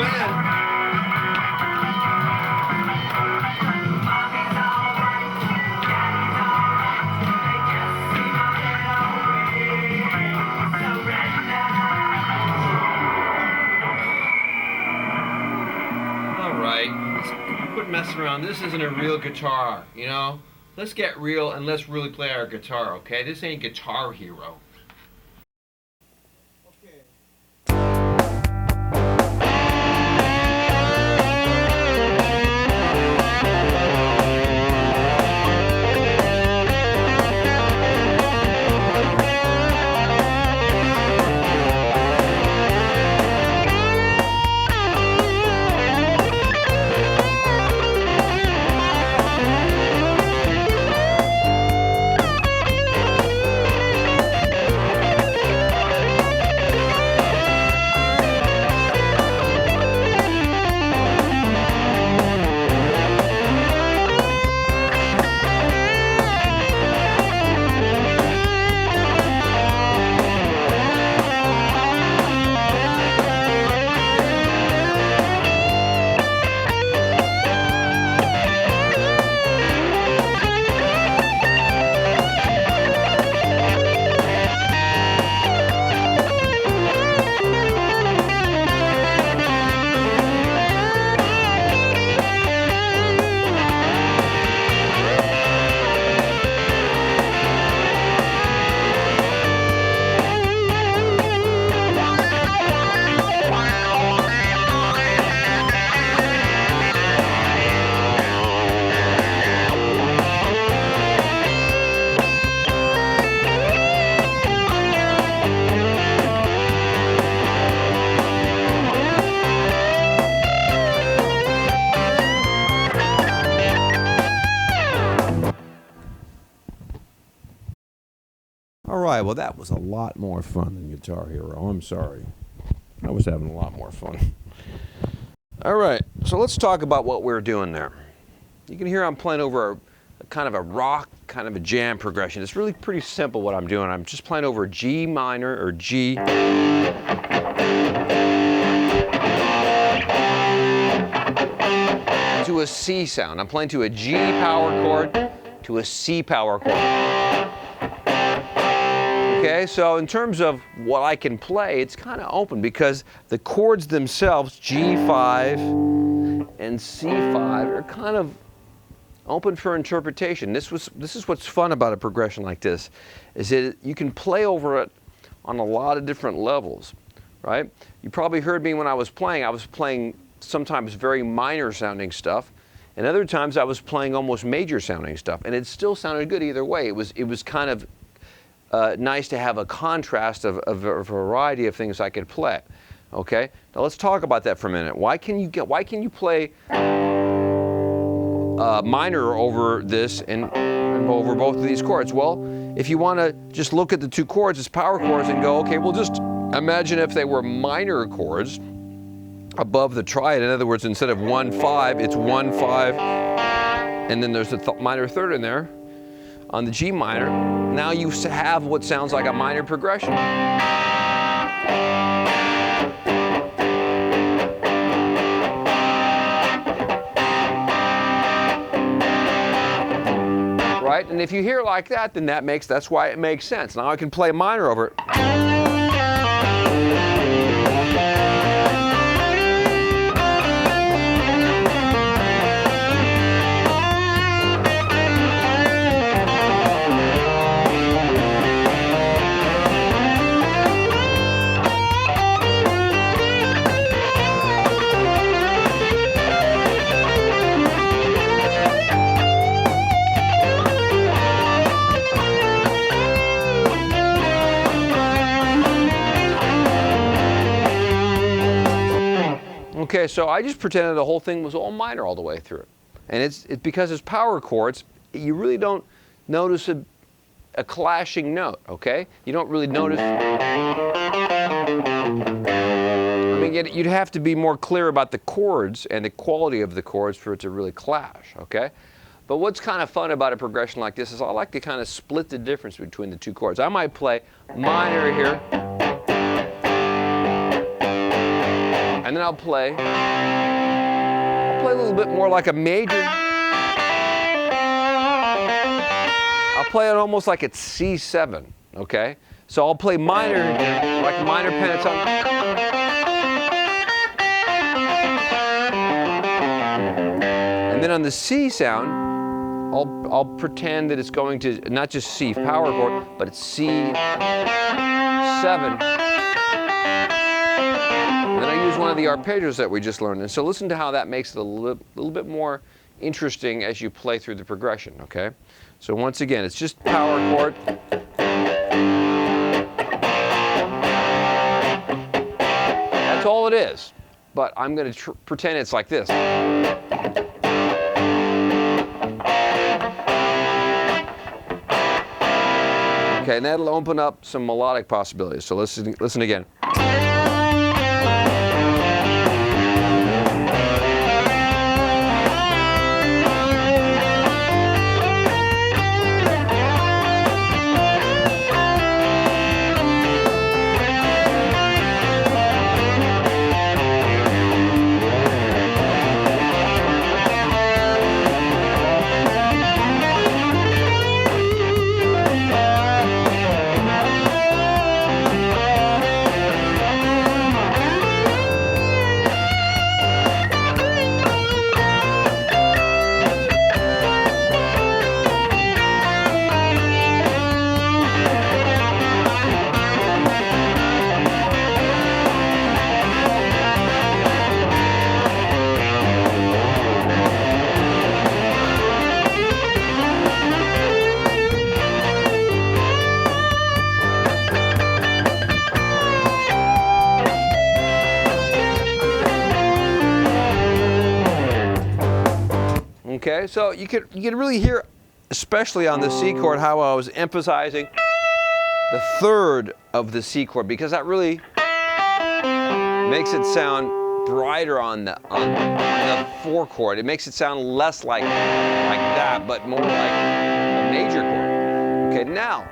band. All right, let's quit messing around. This isn't a real guitar, you know? Let's get real and let's really play our guitar, okay? This ain't Guitar Hero. All right, well, that was a lot more fun than Guitar Hero. I'm sorry. I was having a lot more fun. All right, so let's talk about what we're doing there. You can hear I'm playing over a kind of a rock, kind of a jam progression. It's really pretty simple what I'm doing. I'm just playing over a G minor or G. To a C sound. I'm playing to a G power chord to a C power chord. Okay, so in terms of what I can play, it's kind of open because the chords themselves, G5 and C5, are kind of open for interpretation. This is what's fun about a progression like this, is that you can play over it on a lot of different levels, right? You probably heard me when I was playing sometimes very minor sounding stuff, and other times I was playing almost major sounding stuff, and it still sounded good either way. It was kind of nice to have a contrast of a variety of things I could play. Okay, now let's talk about that for a minute. Why can you play minor over this and over both of these chords? Well, if you want to just look at the two chords as power chords and go, okay, well, just imagine if they were minor chords above the triad. In other words, instead of 1-5, it's 1-5, and then there's a minor third in there on the G minor. Now you have what sounds like a minor progression. Right? And if you hear like that, then that's why it makes sense. Now I can play minor over it. Okay, so I just pretended the whole thing was all minor all the way through. And it's because it's power chords, you really don't notice a clashing note, okay? You don't really notice. I mean, you'd have to be more clear about the chords and the quality of the chords for it to really clash, okay? But what's kind of fun about a progression like this is I like to kind of split the difference between the two chords. I might play minor here, and And then I'll play a little bit more like a major. I'll play it almost like it's C7, okay? So I'll play minor, like a minor pentatonic. And then on the C sound, I'll pretend that it's going to not just C power chord, but it's C7. And then I use one of the arpeggios that we just learned. And so listen to how that makes it a little bit more interesting as you play through the progression, okay? So once again, it's just power chord. That's all it is. But I'm going to pretend it's like this. Okay, and that'll open up some melodic possibilities. So listen again. Okay, so you could really hear, especially on the C chord, how I was emphasizing the third of the C chord, because that really makes it sound brighter on the 4 chord. It makes it sound less like that, but more like a major chord. Okay, now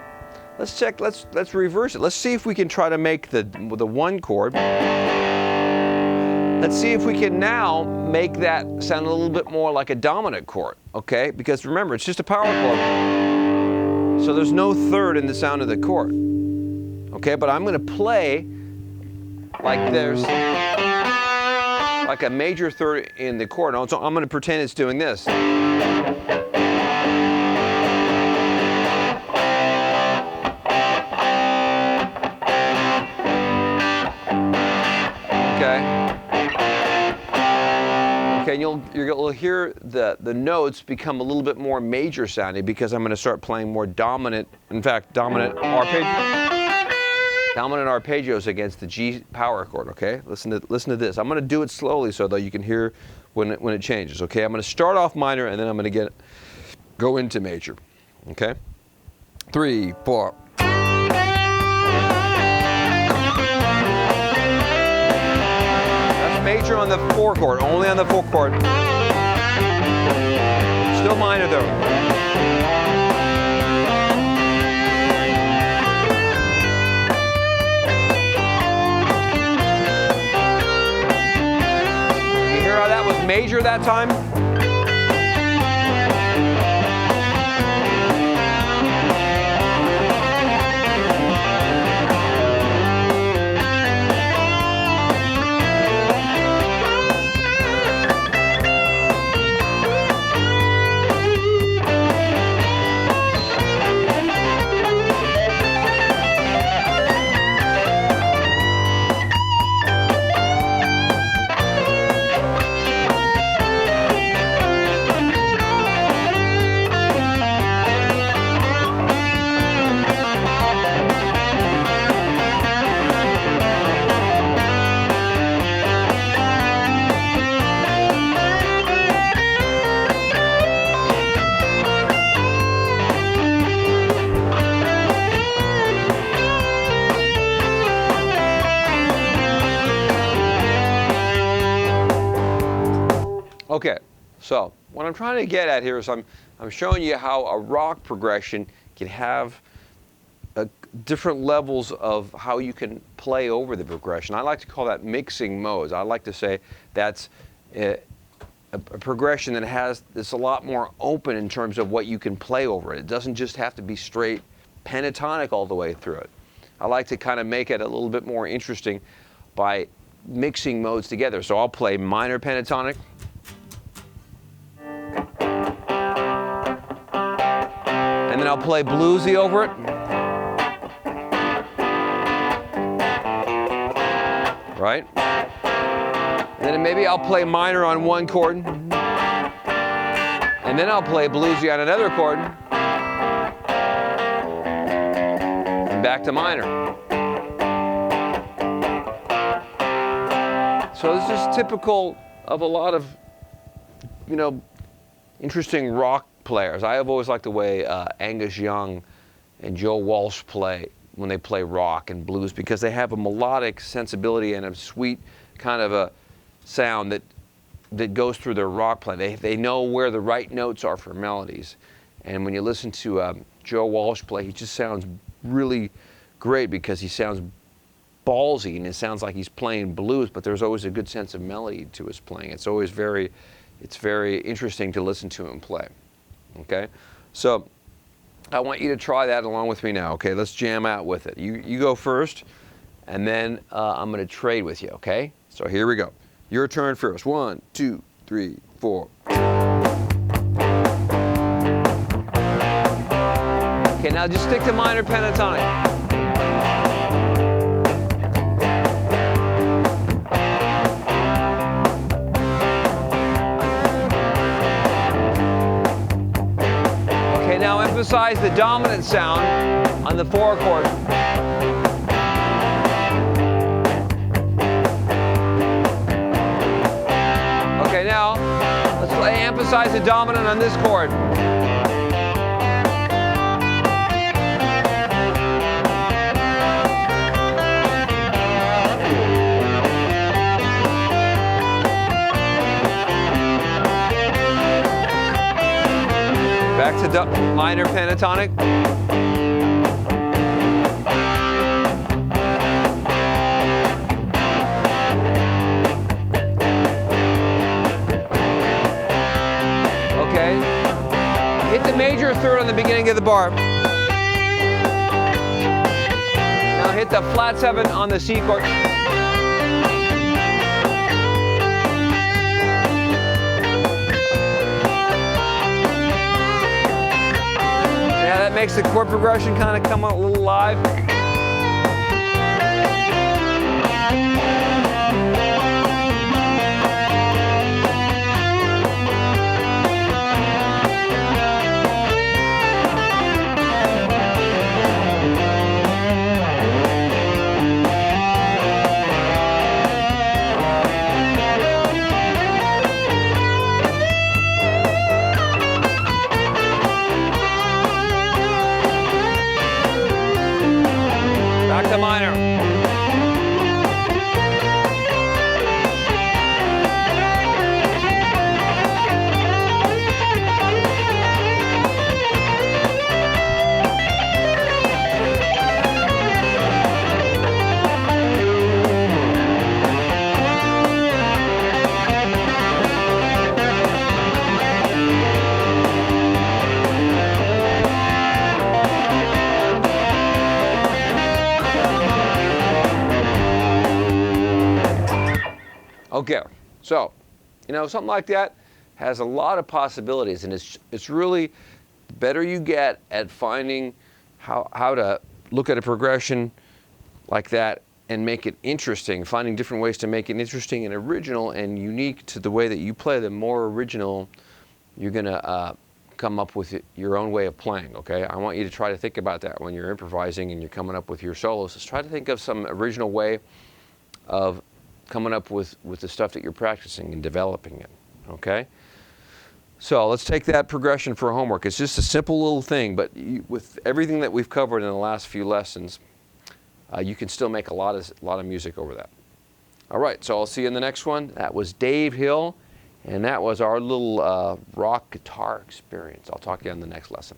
let's check. Let's reverse it. Let's see if we can try to make the 1 chord. Let's see if we can now make that sound a little bit more like a dominant chord, okay? Because remember, it's just a power chord. So there's no third in the sound of the chord, okay? But I'm going to play like there's like a major third in the chord. So I'm going to pretend it's doing this. Okay. Okay, and you'll hear the notes become a little bit more major sounding because I'm going to start playing more dominant, in fact, dominant arpeggios against the G power chord. Okay, listen to this. I'm going to do it slowly so that you can hear when it changes. Okay, I'm going to start off minor and then I'm going to go into major. Okay, 3, 4. Major on the 4 chord, only on the 4 chord. Still minor though. You hear how that was major that time? Okay, so what I'm trying to get at here is I'm showing you how a rock progression can have different levels of how you can play over the progression. I like to call that mixing modes. I like to say that's a progression that has it's a lot more open in terms of what you can play over it. It doesn't just have to be straight pentatonic all the way through it. I like to kind of make it a little bit more interesting by mixing modes together. So I'll play minor pentatonic, and then I'll play bluesy over it, right? And then maybe I'll play minor on one chord, and then I'll play bluesy on another chord, and back to minor. So this is typical of a lot of, interesting rock players. I have always liked the way Angus Young and Joe Walsh play when they play rock and blues, because they have a melodic sensibility and a sweet kind of a sound that goes through their rock play. They know where the right notes are for melodies. And when you listen to Joe Walsh play, he just sounds really great because he sounds ballsy and it sounds like he's playing blues, but there's always a good sense of melody to his playing. It's very interesting to listen to him play. Okay, so I want you to try that along with me now. Okay, let's jam out with it. You go first, and then I'm going to trade with you. Okay, so here we go. Your turn first. 1, 2, 3, 4. Okay, now just stick to minor pentatonic. Okay, now emphasize the dominant sound on the 4 chord. Okay, now let's emphasize the dominant on this chord. Back to minor pentatonic. Hit the major third on the beginning of the bar. Now hit the flat 7 on the C chord. Yeah, that makes the chord progression kind of come out a little live. Back to minor. Okay, so, something like that has a lot of possibilities, and it's really the better you get at finding how to look at a progression like that and make it interesting, finding different ways to make it interesting and original and unique to the way that you play, the more original you're going to come up with your own way of playing, okay? I want you to try to think about that when you're improvising and you're coming up with your solos. Just try to think of some original way of coming up with the stuff that you're practicing and developing it, okay? So let's take that progression for homework. It's just a simple little thing, but with everything that we've covered in the last few lessons, you can still make a lot of music over that. All right, so I'll see you in the next one. That was Dave Hill, and that was our little rock guitar experience. I'll talk to you on the next lesson.